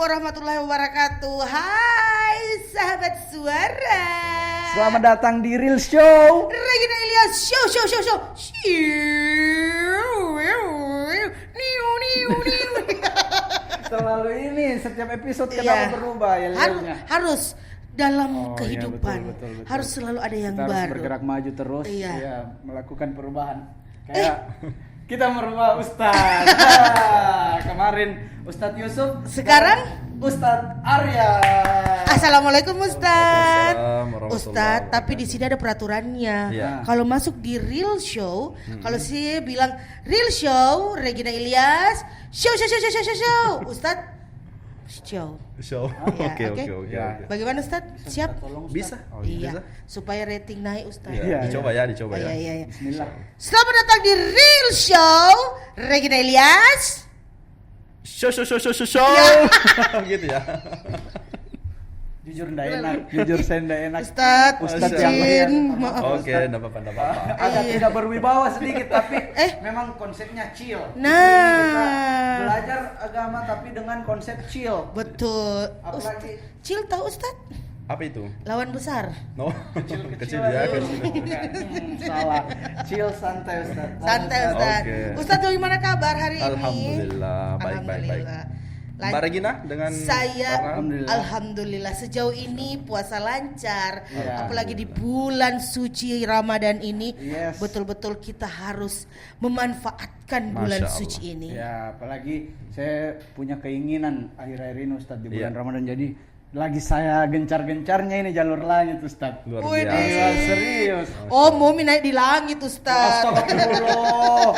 warahmatullahi wabarakatuh. Hai sahabat suara. Selamat datang di Real Show. Regina Ilyas Show. Selalu ini setiap episode kenapa berubah ya liatnya? Harus dalam kehidupan iya, betul. harus selalu ada yang kita baru. Harus bergerak maju terus, Iya. Ya, melakukan perubahan. Kayak kita merubah Ustaz. Kemarin Ustadz Yusuf, Sekarang Ustadz Arya. Assalamualaikum Ustadz. Waalaikumsalam Ustadz, tapi di sini ada peraturannya. Iya. Kalau masuk di Real Show, kalau saya bilang Real Show, Regina Ilyas, show. Ustadz, show. Oke. Ya. Bagaimana Ustadz? Siap? Tolong Ustadz. Bisa. Iya. Bisa. Supaya rating naik Ustadz. Iya. Dicoba ya. Iya. Bismillah. Selamat datang di Real Show, Regina Ilyas. Show. Ya. Gitu ya. Jujur ndak enak, jujur saya ndak enak. Ustadz yang izin, maaf. Oke, enggak apa-apa. Agak Iya. tidak berwibawa sedikit tapi memang konsepnya chill. Kita Nah, belajar agama tapi dengan konsep chill. betul. Apalagi Cil tahu Ustadz? Apa itu? Lawan besar. No. Kecil ya. Salah. Chill santai Ustaz. Santai Ustadz. Oke. Ustadz bagaimana kabar hari ini? Alhamdulillah, baik. Alhamdulillah. Mbak Regina dengan Saya Karna? alhamdulillah sejauh ini puasa lancar. Ya, Apalagi di bulan suci Ramadan ini, Yes. betul-betul kita harus memanfaatkan bulan Masya Allah. suci ini. Ya, apalagi saya punya keinginan akhir-akhir ini Ustaz di bulan Iya. Ramadan, jadi lagi saya gencar-gencarnya ini jalur langit Ustaz. Luar Wih, biasa. Iya, serius. Oh, mau naik di langit Ustadz. Astagfirullah.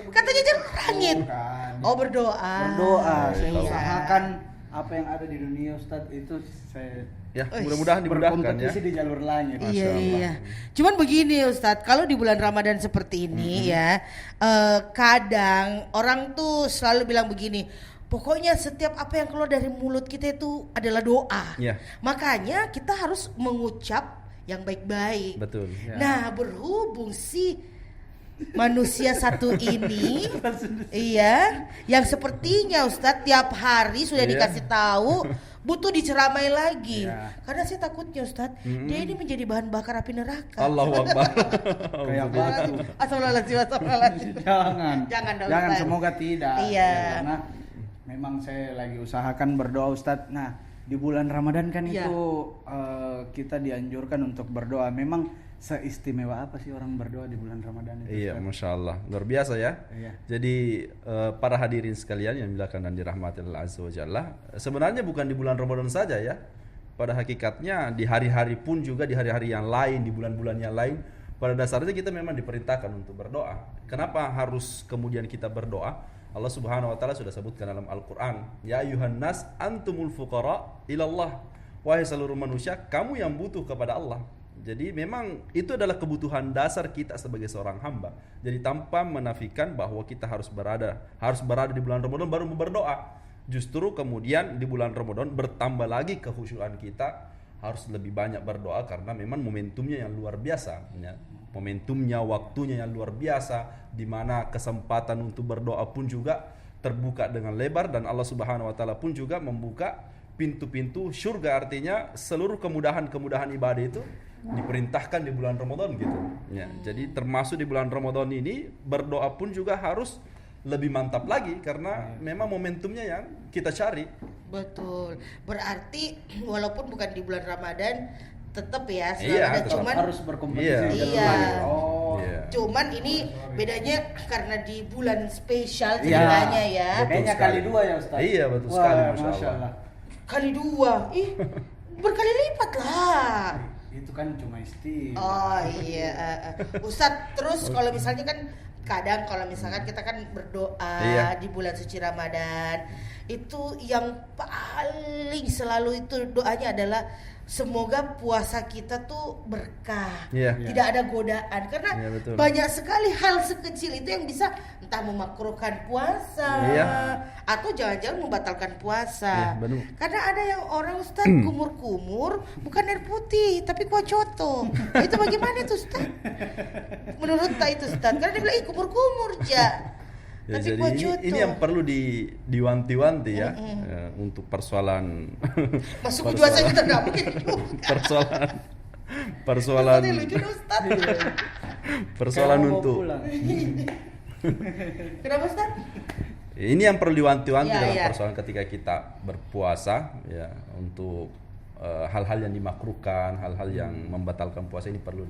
Katanya jalur langit. Bukan. Oh, berdoa. Berdoa, saya Iya. usahakan apa yang ada di dunia Ustaz itu saya Ya, mudah-mudahan dimudahkan ya. berkompetisi di jalur langit. Iya, Masya Allah. iya. Cuman begini Ustadz, kalau di bulan Ramadan seperti ini ya, kadang orang tuh selalu bilang begini, pokoknya setiap apa yang keluar dari mulut kita itu adalah doa. Iya. Makanya kita harus mengucap yang baik-baik. Betul. Ya. Nah, berhubung si manusia satu ini, iya, yang sepertinya Ustadz tiap hari sudah Iya. dikasih tahu butuh diceramai lagi. Iya. Karena saya takutnya Ustadz, dia ini menjadi bahan bakar api neraka. Allahu Akbar. Kayak batu. Astagfirullahaladzim. Jangan dong, jangan Ustaz. semoga tidak. Iya. Ya, karena memang saya lagi usahakan berdoa Ustadz. Nah, di bulan Ramadan kan Iya. itu kita dianjurkan untuk berdoa. Memang seistimewa apa sih orang berdoa di bulan Ramadan itu? Iya, Ustadz? Masya Allah, luar biasa ya. Iya. Jadi para hadirin sekalian yang dimuliakan dan dirahmati Allah Azza wa Jalla, sebenarnya bukan di bulan Ramadan saja ya. Pada hakikatnya di hari-hari pun juga, di hari-hari yang lain, di bulan-bulan yang lain, pada dasarnya kita memang diperintahkan untuk berdoa. Kenapa harus kemudian kita berdoa? Allah Subhanahu wa taala sudah sebutkan dalam Al-Qur'an, "Ya ayuhan nas antumul fuqara ilallah." Wahai seluruh manusia, kamu yang butuh kepada Allah. Jadi memang itu adalah kebutuhan dasar kita sebagai seorang hamba. Jadi tanpa menafikan bahwa kita harus berada di bulan Ramadan baru berdoa. Justru kemudian di bulan Ramadan bertambah lagi kekhusyuan kita, harus lebih banyak berdoa karena memang momentumnya yang luar biasa. Ya. Momentumnya, waktunya yang luar biasa, di mana kesempatan untuk berdoa pun juga terbuka dengan lebar, dan Allah Subhanahu wa taala pun juga membuka pintu-pintu surga. Artinya seluruh kemudahan-kemudahan ibadah itu diperintahkan di bulan Ramadan gitu. Ya, jadi termasuk di bulan Ramadan ini berdoa pun juga harus lebih mantap lagi karena memang momentumnya yang kita cari. Betul. Berarti walaupun bukan di bulan Ramadan, tetap ya selalu Iya, ada. tetap Cuman harus berkompetisi Iya. di jalur Iya. langit. Oh. Iya. Cuman ini bedanya karena di bulan spesial Iya. ceritanya ya. Kayaknya sekali. kali dua ya Ustaz. Iya, betul Wah, sekali, Masya Masya Allah. Kali 2. Ih, berkali lipat lah. Itu kan cuma istilah. Oh iya, Ustadz, terus kalau misalnya kan kadang kalau misalkan kita kan berdoa Iya. di bulan suci Ramadan, itu yang paling selalu itu doanya adalah semoga puasa kita tuh berkah, Iya. tidak ada godaan, karena Iya, betul. banyak sekali hal sekecil itu yang bisa entah memakruhkan puasa Iya. atau jangan-jangan membatalkan puasa. Iya, benar. Karena ada yang orang Ustaz kumur-kumur bukan air putih tapi kuah coto. Itu bagaimana tuh Ustaz? Menurut tak itu Ustaz? Karena dia bilang kumur-kumur ja. Ya, Tapi jadi Pojo ini tuh. yang perlu diwanti-wanti ya, untuk persoalan Masuk ke juasa kita nggak mungkin juga. persoalan persoalan Ustadz, lucu dong, Ustadz. persoalan Kayak mau untuk pulang. Kenapa Ustadz? ini yang perlu diwanti-wanti Ya, dalam ya. persoalan ketika kita berpuasa ya, untuk hal-hal yang dimakruhkan, hal-hal yang membatalkan puasa ini perlu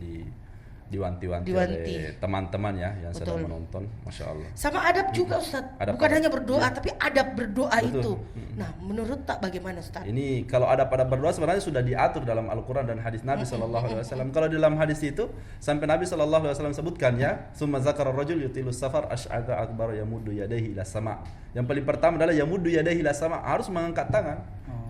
diwanti-wanti oleh teman-teman ya yang sedang Betul. menonton, masya Allah. Sama adab juga Ustadz. Adab, Bukan adab. hanya berdoa, Iya. tapi adab berdoa Betul. itu. Nah, menurut tak bagaimana Ustadz? Ini kalau ada pada berdoa sebenarnya sudah diatur dalam Al-Quran dan hadis Nabi SAW. Kalau dalam hadis itu sampai Nabi SAW sebutkan ya, summa zakara rajul yutilu safar asy'ada akbar yamuddu yadayhi ila sama. Yang paling pertama adalah yamuddu yadayhi ila sama, harus mengangkat tangan.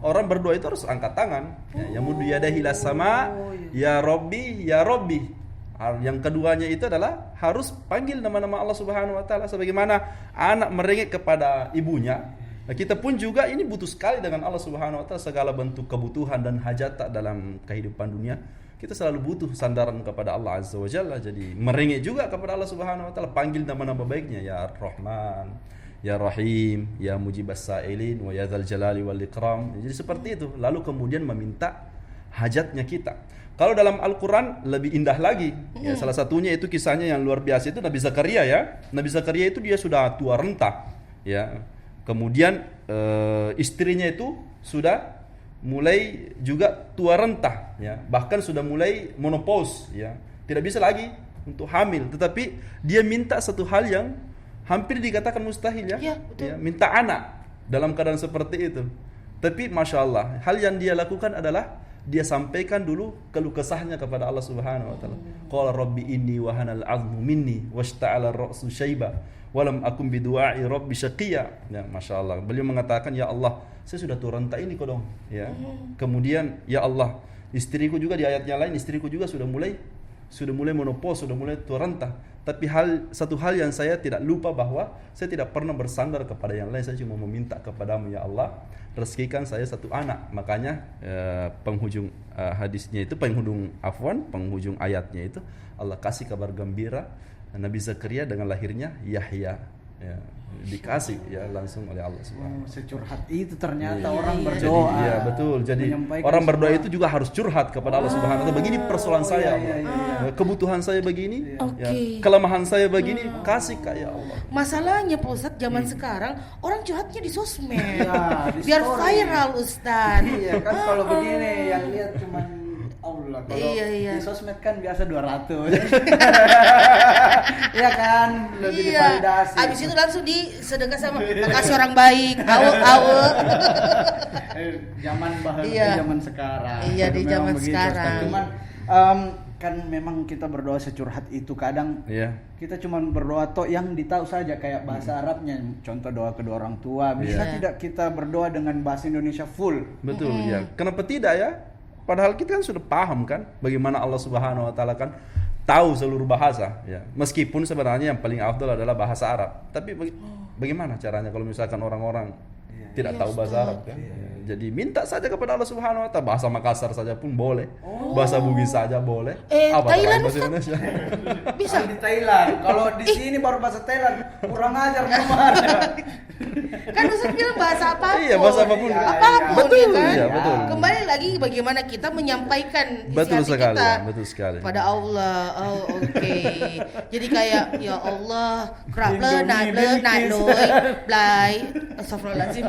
Orang berdoa itu harus angkat tangan. Ya, yamuddu yadayhi ila sama, ya Rabbi, ya Rabbi. Yang keduanya itu adalah harus panggil nama-nama Allah Subhanahu wa taala sebagaimana anak merengek kepada ibunya. Nah, kita pun juga ini butuh sekali dengan Allah Subhanahu wa taala, segala bentuk kebutuhan dan hajat tak dalam kehidupan dunia. Kita selalu butuh sandaran kepada Allah Azza wa Jalla. Jadi merengek juga kepada Allah Subhanahu wa taala, panggil nama-nama baiknya, ya Rahman, ya Rahim, ya Mujibas Sa'ilin wa ya Dzal Jalali wal Ikram. Jadi seperti itu. Lalu kemudian meminta hajatnya kita. Kalau dalam Al-Quran lebih indah lagi. Ya, salah satunya itu kisahnya yang luar biasa itu Nabi Zakaria ya. Nabi Zakaria itu dia sudah tua renta. Ya. Kemudian istrinya itu sudah mulai juga tua renta. Ya. Bahkan sudah mulai menopause. Ya. Tidak bisa lagi untuk hamil. Tetapi dia minta satu hal yang hampir dikatakan mustahil ya. Iya, betul. Ya, minta anak dalam keadaan seperti itu. Tapi Masya Allah, hal yang dia lakukan adalah dia sampaikan dulu keluh kesahnya kepada Allah Subhanahu wa taala. Qala rabbi inni wa hanal 'azmu minni washta'ala ar-ra'su syaiba wa lam akum bi du'a'i rabbi syaqiya. Ya, Masya Allah. Beliau mengatakan, ya Allah, saya sudah tua renta ini kodong. Ya. Kemudian, ya Allah, istriku juga di ayatnya lain, istriku juga sudah mulai menopause, sudah mulai tua renta. Tapi satu hal yang saya tidak lupa bahwa saya tidak pernah bersandar kepada yang lain. Saya cuma meminta kepadamu ya Allah, rezekikan saya satu anak. Makanya penghujung hadisnya itu, penghujung ayatnya itu Allah kasih kabar gembira Nabi Zakaria dengan lahirnya Yahya. Ya, dikasih ya langsung oleh Allah Subhanahu wa taala. Securhat itu ternyata Iya, orang iya. berdoa. Jadi ya betul. Jadi Menyampaikan orang berdoa semua. itu juga harus curhat kepada Allah Subhanahu wa taala. Begini persoalan saya, iya, Allah. Kebutuhan saya begini, Oke. ya, kelemahan saya begini, kasih kayak Allah. Masalahnya Pak Ustadz zaman sekarang orang curhatnya di sosmed. Ya, di Biar story. viral Ustadz. Iya kan kalau begini yang lihat cuman Allah. Kalau Iya. di sosmed kan biasa 200. Iya kan, lebih divalidasi. Abis itu langsung disedekah sama makasih orang baik, awe. Zaman bahasa Iya. zaman sekarang. Iya, di Memang zaman begitu, sekarang. Ustaz. Cuman kan memang kita berdoa securhat itu kadang Iya. kita cuma berdoa toh yang ditahu saja kayak bahasa Arabnya, contoh doa kedua orang tua. Bisa Iya. tidak kita berdoa dengan bahasa Indonesia full? Betul ya. Kenapa tidak ya? Padahal kita kan sudah paham kan bagaimana Allah Subhanahu wa taala kan tahu seluruh bahasa ya. Meskipun sebenarnya yang paling afdal adalah bahasa Arab. Tapi bagaimana caranya kalau misalkan orang-orang tidak tahu bahasa Arab kan? Jadi minta saja kepada Allah Subhanahu wa taala, bahasa Makassar saja pun boleh. Bahasa Bugis saja boleh. Thailand, bahasa Ustaz? Indonesia? Bisa. Di Thailand. Kalau di sini baru bahasa Thailand, kurang ajar kemana? Kan Ustaz bilang bahasa apapun. Iya, bahasa apapun. Apapun Betul, ya kan? iya, betul. Kembali lagi bagaimana kita menyampaikan isi Betul hati sekali, kita betul sekali. pada Allah. Oh, oke. Jadi kayak ya Allah, kraple nak loy, blay. Astagfirullahaladzim.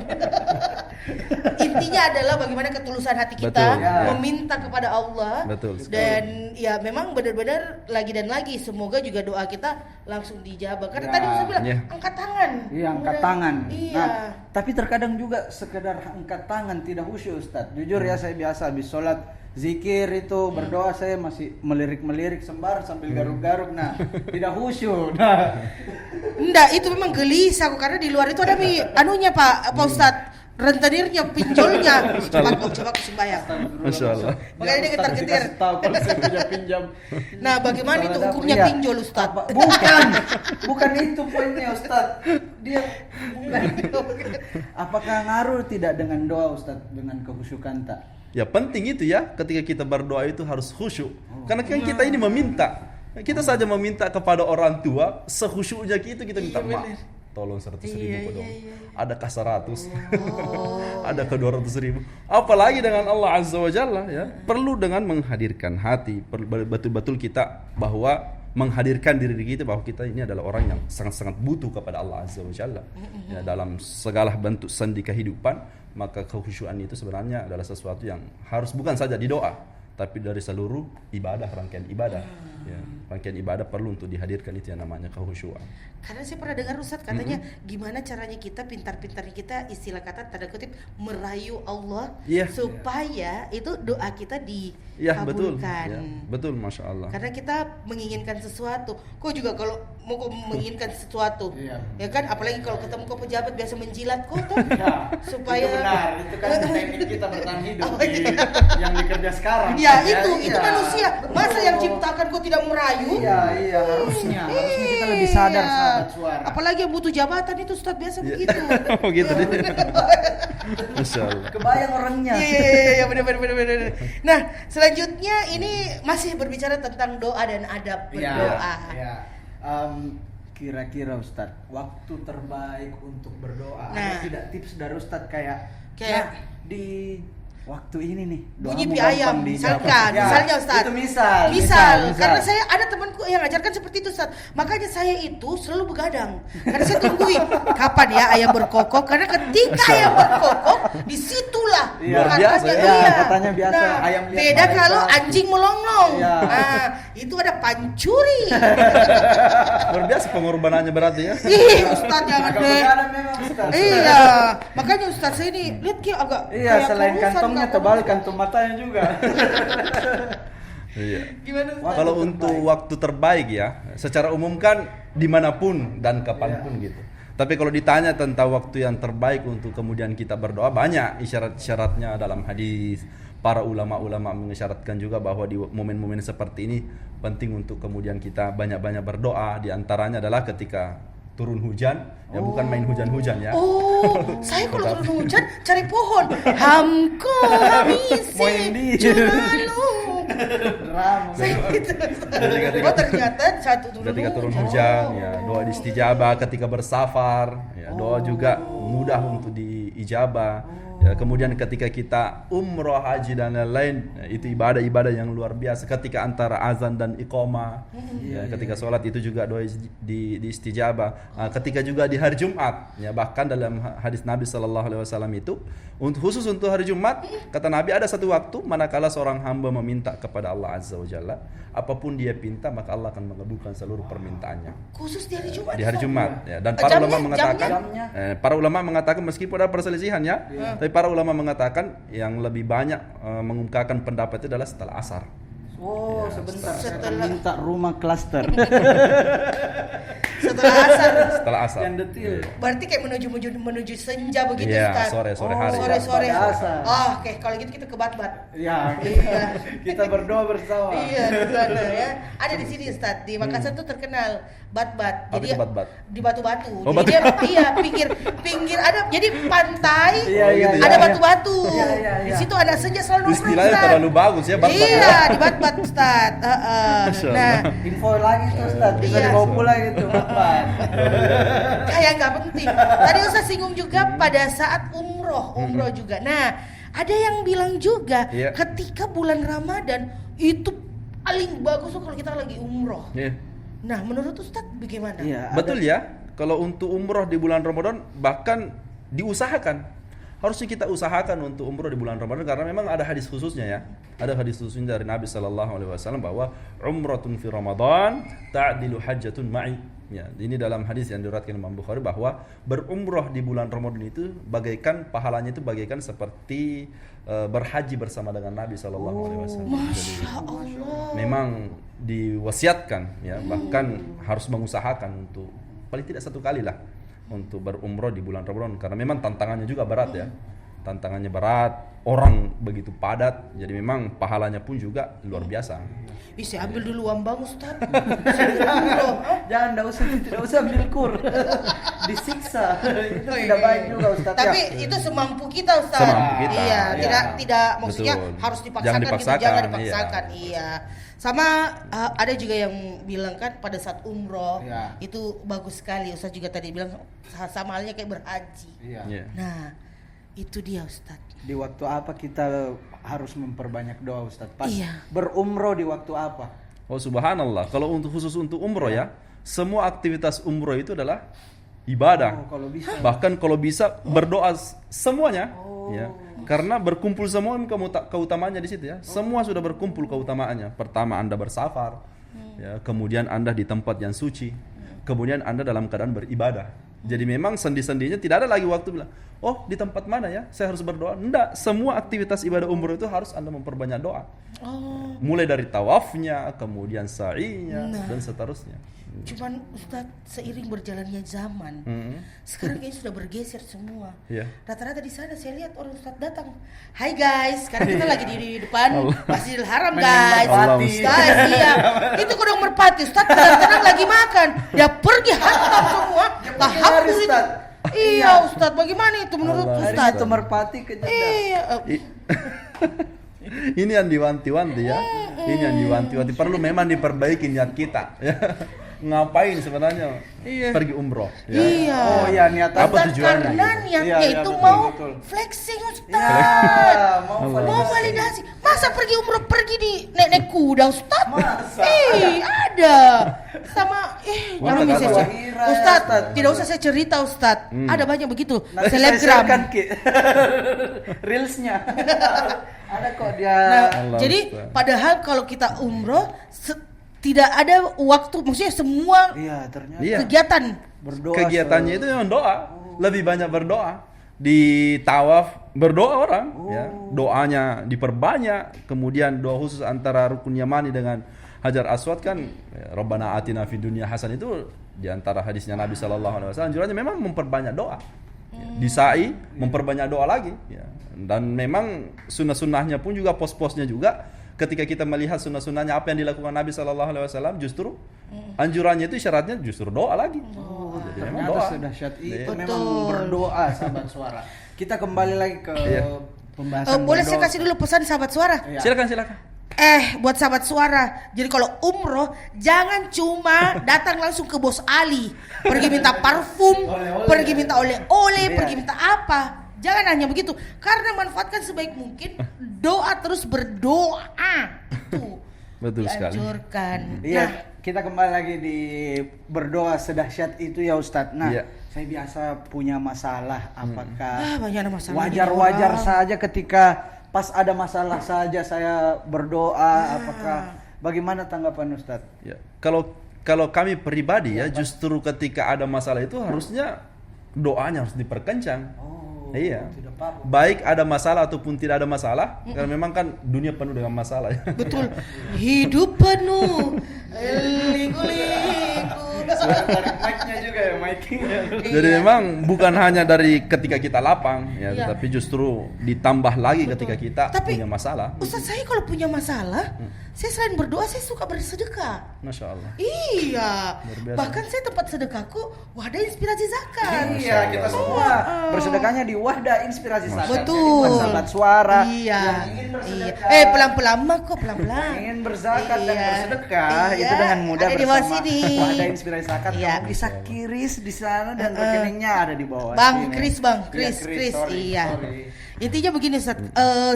Intinya adalah bagaimana ketulusan hati kita Betul, ya. meminta kepada Allah. Betul sekali. Dan ya memang benar-benar lagi dan lagi semoga juga doa kita langsung dijabah. Karena Ya. tadi Ustaz bilang Iya. angkat tangan. Iya, angkat tangan. Iya. Nah, tapi terkadang juga sekedar angkat tangan tidak khusyuk, Ustaz. Jujur ya, saya biasa habis sholat zikir itu berdoa saya masih melirik-melirik sembar sambil garuk-garuk. Nah, tidak khusyuk. Nah, Enggak, itu memang gelisah kok, karena di luar itu ada anunya Pak Ustadz, rentenirnya, pinjolnya. Coba aku sembahyang. Masya Allah. Makanya dia Ustaz getar-getir. dikasih tahu kalau saya punya pinjam. Nah, bagaimana itu Sholat hukumnya iya. pinjol Ustadz? Bukan itu poinnya, Ustaz. Dia apakah ngaruh tidak dengan doa, Ustaz, dengan kekhusyukan tak? Ya penting itu ya, ketika kita berdoa itu harus khusyuk. Karena kan kita ini meminta. Kita saja meminta kepada orang tua, sekhusyuknya kita minta maaf. tolong 100.000 Iya, dong. iya. Adakah 100? Adakah 200.000? Apalagi dengan Allah Azza wa Jalla ya. Perlu dengan menghadirkan hati, betul-betul kita bahwa menghadirkan diri kita bahwa kita ini adalah orang yang sangat-sangat butuh kepada Allah Azza wa Jalla. Ya, dalam segala bentuk sendi kehidupan, maka kekhusyuan itu sebenarnya adalah sesuatu yang harus bukan saja di doa, tapi dari seluruh ibadah, rangkaian ibadah. Ya, rangkaian ibadah perlu untuk dihadirkan itu yang namanya kekhusyuan. Karena saya pernah dengar Ustadz katanya gimana caranya kita pintar-pintarnya kita istilah kata tanda kutip merayu Allah Iya. supaya itu doa kita Iya, betul. dikabulkan. Ya, betul, Masya Allah. Karena kita menginginkan sesuatu. Kok juga kalau mau kau menginginkan sesuatu, Iya. ya kan? Apalagi kalau ketemu kau pejabat biasa menjilat kau tuh, Ya, supaya itu benar, itu kan teknik kita bertahan hidup Oh, di, iya. yang dikerja sekarang. Ya kan, itu iya. manusia. Masa yang Betul. ciptakan kok tidak merayu? Iya, harusnya kita lebih sadar Iya. sahabat suara. Apalagi yang butuh jabatan itu Ustadz biasa Iya. begitu. Oh, gitu Ya, dia. Masya Allah. Kebayang orangnya. Iya, benar. Nah, selanjutnya ini masih berbicara tentang doa dan adab berdoa. Iya. Kira-kira Ustadz, waktu terbaik untuk berdoa. Nah. Ada tidak tips dari Ustadz kayak Kayak- nah, di waktu ini nih Bunyi doamu pi gampang ayam, dijawab. misalkan, Ya, misalnya Ustaz. Itu misal. Karena saya ada temanku yang ajarkan seperti itu Ustaz. Makanya saya itu selalu begadang. Karena saya tungguin kapan ya ayam berkokok. Karena ketika ayam berkokok, disitulah Iya. Luar biasa ya. Iya, katanya biasa Nah, ayam lihat beda malaikat. kalau anjing melonglong. Iya. Nah, itu ada pancuri. Luar biasa pengorbanannya berarti ya. Ih, Ustaz jangan Agak deh. begadang memang Ustadz. Iya, makanya Ustaz saya ini lihat kayak agak Iya, kayak selain kurusan, kantongnya nggak tebal, kurusan. kantong matanya juga. Iya. Gimana Ustaz? Kalau Waktu untuk terbaik. waktu terbaik ya, secara umum kan dimanapun dan kapanpun gitu. Tapi kalau ditanya tentang waktu yang terbaik untuk kemudian kita berdoa, banyak isyarat-isyaratnya dalam hadis. Para ulama-ulama mengisyaratkan juga bahwa di momen-momen seperti ini penting untuk kemudian kita banyak-banyak berdoa. Di antaranya adalah ketika turun hujan, ya bukan main hujan-hujan ya. Oh, saya kalau turun hujan cari pohon. Hamko hamisi Moindi. juralu. Ram. Saya gitu. Ketika- Oh ternyata satu Ketika turun hujan, ya doa istijabah. Ketika bersafar, ya doa juga mudah untuk diijabah. Ya, kemudian ketika kita umroh, haji dan lain-lain, ya, itu ibadah-ibadah yang luar biasa. Ketika antara azan dan iqamah, ya, ketika sholat itu juga doa di istijabah. Ketika juga di hari Jumat, ya bahkan dalam hadis Nabi SAW itu, khusus untuk hari Jumat, kata Nabi ada satu waktu manakala seorang hamba meminta kepada Allah Azza wa Jalla, apapun dia pinta maka Allah akan mengabulkan seluruh permintaannya. khusus di hari Jumat. Di hari Ustaz? Jumat ya. Dan para Jamnya, ulama mengatakan jamnya. para ulama mengatakan meskipun ada perselisihan ya, tapi para ulama mengatakan yang lebih banyak mengungkapkan pendapat itu adalah setelah asar. Oh, sebentar. Saya akan Setelah- minta rumah klaster. Setelah asar. Setelah asar. Yang detil. Berarti kayak menuju senja begitu Iya, Ustaz. sore hari. Sore-sore. Pada asar. Oh, oke, kalau gitu kita ke Batbat. Ya, Iya. kita berdoa bersama. Iya, di sana ya. Ada di sini Ustaz. Di Makassar tuh terkenal Batbat. Apa itu Batbat? Di batu-batu. Oh, Jadi dia pinggir ada jadi pantai. Iya, iya, gitu ya. Ada iya. batu-batu. Iya, iya, Di iya. situ anak senja selalu nongkrong, Istilahnya Ustaz. terlalu bagus ya Batbat. Iya, di Batbat Ustaz. Masya Nah, Allah. Info lagi tuh Ustaz, bisa Iya. dibawa pulang itu Bapak. kayak nggak penting. Tadi Ustaz singgung juga pada saat umroh juga. Nah, ada yang bilang juga Iya. ketika bulan Ramadan itu paling bagus tuh kalau kita lagi umroh. Iya. Nah, menurut Ustaz bagaimana? Iya, Betul ya. Kalau untuk umroh di bulan Ramadan bahkan diusahakan. Harusnya kita usahakan untuk umroh di bulan Ramadan karena memang ada hadis khususnya ya. Ada hadis khususnya dari Nabi SAW bahwa umratun fi Ramadan ta'dilu hajjatun ma'i. Ya, ini dalam hadis yang diriwayatkan Imam Bukhari bahwa berumroh di bulan Ramadan itu bagaikan pahalanya itu bagaikan seperti berhaji bersama dengan Nabi SAW. Masya Allah. Memang diwasiatkan ya, bahkan harus mengusahakan untuk paling tidak satu kali lah untuk berumroh di bulan Ramadan karena memang tantangannya juga berat ya. tantangannya berat, orang begitu padat, jadi memang pahalanya pun juga luar biasa. Bisa ambil dulu uang bang Ustaz. Jangan, tidak usah ambil kur. Disiksa. Itu tidak baik juga Ustaz. Tapi ya. itu semampu kita Ustaz. Semampu kita. Iya, Iya. tidak maksudnya Betul. harus Jangan dipaksakan, gitu, dipaksakan, jangan dipaksakan. Iya. Sama ada juga yang bilang kan pada saat umroh Iya. itu bagus sekali. Ustaz juga tadi bilang sama halnya kayak berhaji. Iya. Iya. Nah, itu dia Ustaz. Di waktu apa kita harus memperbanyak doa Ustaz? Pas Iya. berumroh di waktu apa? Oh subhanallah, kalau khusus untuk umroh ya, semua aktivitas umroh itu adalah ibadah. Oh, kalau bisa. Bahkan kalau bisa berdoa semuanya, ya. Karena berkumpul semua keutamaannya di situ ya. Semua sudah berkumpul keutamaannya. Pertama Anda bersafar, ya, kemudian Anda di tempat yang suci, kemudian Anda dalam keadaan beribadah. Jadi memang sendi-sendinya tidak ada lagi waktu bilang, oh di tempat mana ya saya harus berdoa. Enggak, semua aktivitas ibadah umroh itu harus Anda memperbanyak doa. Oh, Mulai dari tawafnya, kemudian sa'inya, Nah. dan seterusnya. cuman Ustaz seiring berjalannya zaman, sekarang kayaknya sudah bergeser semua. Iya. Rata-rata di sana saya lihat orang Ustaz datang. Hai guys, sekarang kita lagi di depan Masjidil Haram guys. Allah, Guys, iya. Itu kodong merpati Ustaz tenang lagi makan. Dia pergi hantam semua. Tahapul itu. Ustaz. Iya Ustaz, bagaimana itu menurut Allah. Ustaz? Hari itu merpati ke Jeddah. Iya. Ini yang diwanti-wanti ya. Ini yang diwanti-wanti. Perlu memang diperbaiki niat kita. Ya. Ngapain sebenarnya pergi umroh? Ya. Iya. Oh iya niatan. Apa Ustaz, tujuannya karena gitu? niatnya Iya, iya, itu betul, mau betul. flexing Ustaz. Ya, mau Mau validasi. Masa pergi umroh pergi di naik kuda Ustaz? Masa? Ada. Sama Mantap, jangan bisa apa? Ustaz. Ustaz, tidak usah saya cerita Ustaz. Ada banyak begitu. Nanti Selebgram. saya share-kan, Ki. Reelsnya. Ada kok dia. Nah, Allah jadi Ustaz. padahal kalau kita umroh tidak ada waktu, maksudnya semua Iya ternyata. Iya. kegiatan. Berdoa. Kegiatannya itu memang doa. Lebih banyak berdoa. Di tawaf berdoa orang, ya. Doanya diperbanyak. Kemudian doa khusus antara rukun Yamani dengan Hajar Aswad kan, ya, Rabbana atina fid dunya hasan itu di antara hadisnya Nabi sallallahu alaihi wasallam anjurannya memang memperbanyak doa. Ya, di sa'i memperbanyak doa lagi, ya. Dan memang sunnah-sunnahnya pun juga pos-posnya juga ketika kita melihat sunnah-sunnahnya apa yang dilakukan Nabi sallallahu alaihi wasallam justru anjurannya itu syaratnya justru doa lagi. Jadi memang Ternyata doa. sedahsyat itu Betul. memang berdoa sahabat suara. Kita kembali lagi ke Iya. pembahasan. Boleh saya berdoa. kasih dulu pesan sahabat suara? Iya. Silakan. Buat sahabat suara, jadi kalau umroh jangan cuma datang langsung ke Bos Ali, pergi minta parfum, Oleh-oleh. pergi minta oleh-oleh, Iya. pergi minta apa. Jangan hanya begitu, karena manfaatkan sebaik mungkin, doa terus berdoa. Itu Betul sekali. dianjurkan. Iya, Nah, kita kembali lagi di berdoa sedahsyat itu ya Ustadz. Nah, Iya. saya biasa punya masalah. Apakah banyak masalah. wajar-wajar di orang. saja ketika pas ada masalah saja saya berdoa? Apakah bagaimana tanggapan Ustadz? Ya, kalau kami pribadi ya, justru ketika ada masalah itu harusnya doanya harus diperkencang. Oh, Iya. tidak apa-apa. Baik ada masalah ataupun tidak ada masalah, karena memang kan dunia penuh dengan masalah ya. Betul, hidup penuh liku-liku. Mic-nya juga ya, mic-nya. Jadi memang bukan hanya dari ketika kita lapang ya, Iya. tapi justru ditambah lagi ketika kita Tapi, punya masalah. Ustaz, saya kalau punya masalah, saya selain berdoa saya suka bersedekah. Masya Allah. Iya, Luar biasa. bahkan saya tempat sedekahku wadah inspirasi zakat. Iya, kita semua bersedekahnya di Wahda Inspirasi Zakat. Jadi Betul. buat sahabat suara Iya. yang ingin Iya. bersedekah, Pelan-pelan mah kok pelan-pelan. ingin berzakat dan Iya. bersedekah Iya. itu dengan mudah Ada di bawah bersama sini. Wahda Inspirasi Zakat. Iya. Kamu bisa kiris di sana dan rekeningnya ada di bawah Bang sini. Kris, Bang Iya, Kris, sorry, iya. sorry. Intinya begini, Ustaz.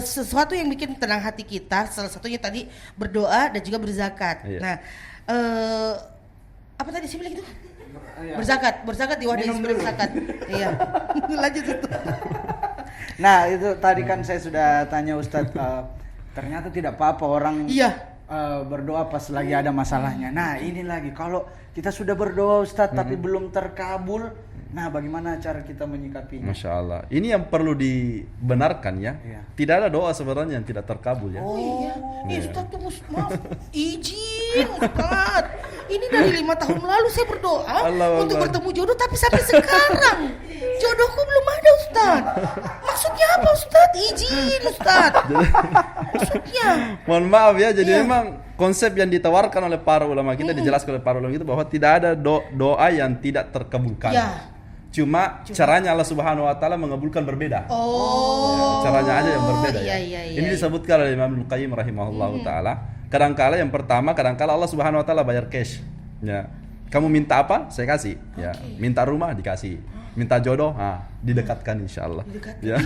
Sesuatu yang bikin tenang hati kita, salah satunya tadi berdoa dan juga berzakat. Iya. Nah, apa tadi sih bilang gitu? Iya. Berzakat di wadah Minum inspirasi dulu. zakat. Iya. Lanjut itu. Nah itu tadi kan saya sudah tanya Ustadz, ternyata tidak apa-apa orang Iya. berdoa pas lagi ada masalahnya. Nah ini lagi kalau kita sudah berdoa Ustadz tapi belum terkabul, nah bagaimana cara kita menyikapinya? Masya Allah. Ini yang perlu dibenarkan ya. Iya. Tidak ada doa sebenarnya yang tidak terkabul ya. Oh iya. Ustaz tuh maaf. Izin Ustaz. Ini dari 5 tahun lalu saya berdoa Allah, untuk Allah. bertemu jodoh, tapi sampai sekarang jodohku belum ada Ustaz. Maksudnya Maksudnya apa Ustadz? Izin Ustadz. Maksudnya. Mohon maaf ya, jadi memang konsep yang ditawarkan oleh para ulama kita, dijelaskan oleh para ulama kita bahwa tidak ada doa yang tidak terkabulkan. Ya. Cuma caranya Allah Subhanahu wa taala mengabulkan berbeda. Oh. Caranya aja yang berbeda Iya, ya. iya, Ini iya. disebutkan oleh Imam Ibnu Qayyim rahimahullahu taala. Kadangkala yang pertama, kadangkala Allah Subhanahu wa taala bayar cash. Ya. Kamu minta apa? Saya kasih. Ya. Minta rumah dikasih. Minta jodoh, didekatkan insyaallah. Ya.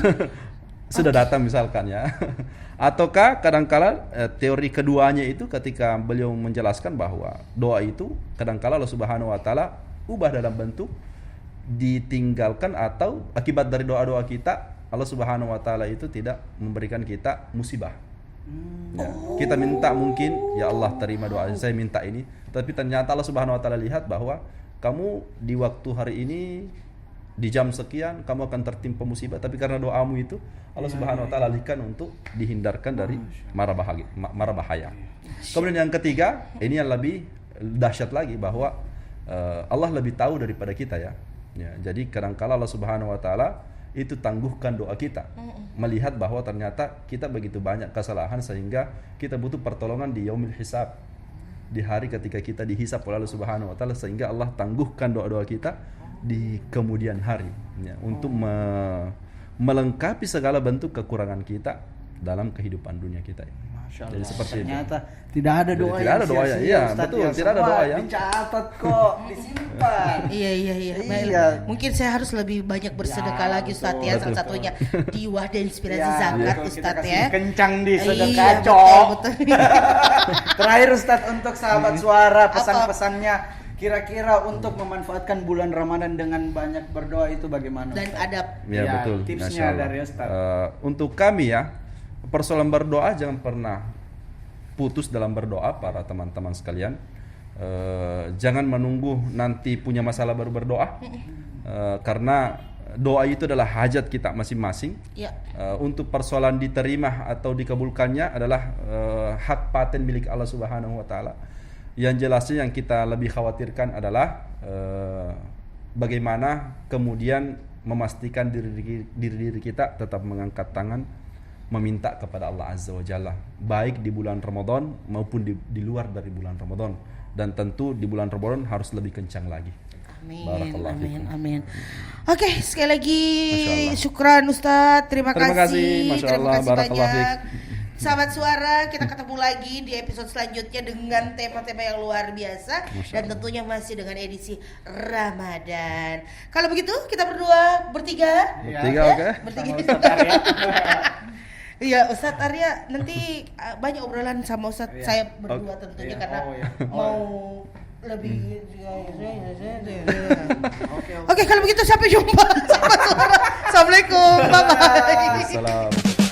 Sudah datang misalkan ya. Ataukah kadangkala teori keduanya itu ketika beliau menjelaskan bahwa doa itu kadangkala Allah Subhanahu wa taala ubah dalam bentuk ditinggalkan atau akibat dari doa-doa kita Allah Subhanahu wa taala itu tidak memberikan kita musibah. Ya, kita minta mungkin ya Allah terima doa saya minta ini, tapi ternyata Allah Subhanahu wa taala lihat bahwa kamu di waktu hari ini di jam sekian kamu akan tertimpa musibah, tapi karena doamu itu Allah Subhanahu wa taala alihkan untuk dihindarkan dari mara bahaya. Kemudian yang ketiga, ini yang lebih dahsyat lagi bahwa Allah lebih tahu daripada kita ya. Ya, jadi kadangkala Allah Subhanahu wa taala itu tangguhkan doa kita, melihat bahwa ternyata kita begitu banyak kesalahan sehingga kita butuh pertolongan di yaumil hisab, di hari ketika kita dihisab oleh Allah Subhanahu wa taala, sehingga Allah tangguhkan doa-doa kita di kemudian hari ya, untuk melengkapi segala bentuk kekurangan kita dalam kehidupan dunia kita. Masya Jadi Allah. seperti Ternyata tidak ada Jadi doa tidak ada doa sia-sia, iya, Ustadz, betul, ya. tidak ada Semua doa yang dicatat kok, disimpan. Iya. Iya. Mungkin saya harus lebih banyak bersedekah Ya, lagi Ustadz betul, ya. betul. Salah satunya di Wadah Inspirasi Ya, Zakat betul, kita Ustadz kasih ya. kencang di sedekah, Iya, Cok. betul. Terakhir Ustadz untuk sahabat suara, pesan-pesannya kira-kira untuk memanfaatkan bulan Ramadan dengan banyak berdoa itu bagaimana? Dan Ustadz? adab. Ya, betul. Tipsnya Masya Allah. dari Ustadz. Untuk kami ya, persoalan berdoa jangan pernah putus dalam berdoa para teman-teman sekalian. Jangan menunggu nanti punya masalah baru berdoa. Karena doa itu adalah hajat kita masing-masing. Ya. Untuk persoalan diterima atau dikabulkannya adalah hak paten milik Allah Subhanahu wa taala. Yang jelasnya yang kita lebih khawatirkan adalah bagaimana kemudian memastikan diri kita tetap mengangkat tangan meminta kepada Allah Azza wa Jalla, baik di bulan Ramadan maupun di luar dari bulan Ramadan, dan tentu di bulan Ramadan harus lebih kencang lagi. Amin. Oke, sekali lagi Masya Allah. syukran Ustadz, terima Terima kasih, kasih. Masya Terima Allah, kasih barakallah banyak. fiik. Sahabat suara, kita ketemu lagi di episode selanjutnya dengan tema-tema yang luar biasa dan tentunya masih dengan edisi Ramadan. Kalau begitu kita berdua bertiga. Bertiga, ya? oke. Bertiga. Sama Ustadz Arya. Iya, Ustadz Arya nanti banyak obrolan sama Ustadz Iya. saya berdua tentunya Iya. karena Oh, iya. mau lebih. Oke. Oke, kalau begitu sampai jumpa. Sahabat suara. Assalamualaikum. Bye bye. Salam.